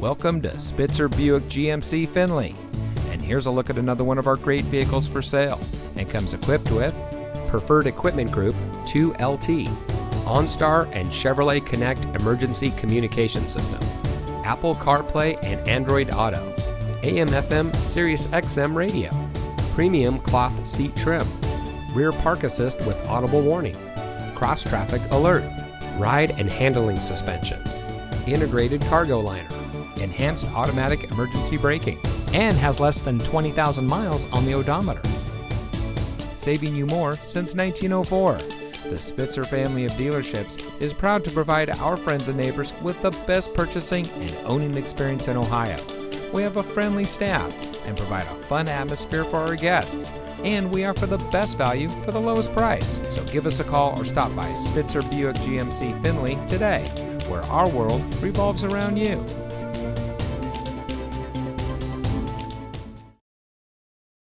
Welcome to Spitzer Buick GMC Findlay. And here's a look at another one of our great vehicles for sale, and comes equipped with Preferred Equipment Group 2LT, OnStar and Chevrolet Connect Emergency Communication System, Apple CarPlay and Android Auto, AM/FM Sirius XM radio, premium cloth seat trim, rear park assist with audible warning, cross traffic alert, ride and handling suspension, integrated cargo liner, enhanced automatic emergency braking, and has less than 20,000 miles on the odometer. saving you more since 1904. The Spitzer family of dealerships is proud to provide our friends and neighbors with the best purchasing and owning experience in Ohio. We have a friendly staff and provide a fun atmosphere for our guests. And we offer the best value for the lowest price. So give us a call or stop by Spitzer Buick GMC Findlay today, where our world revolves around you.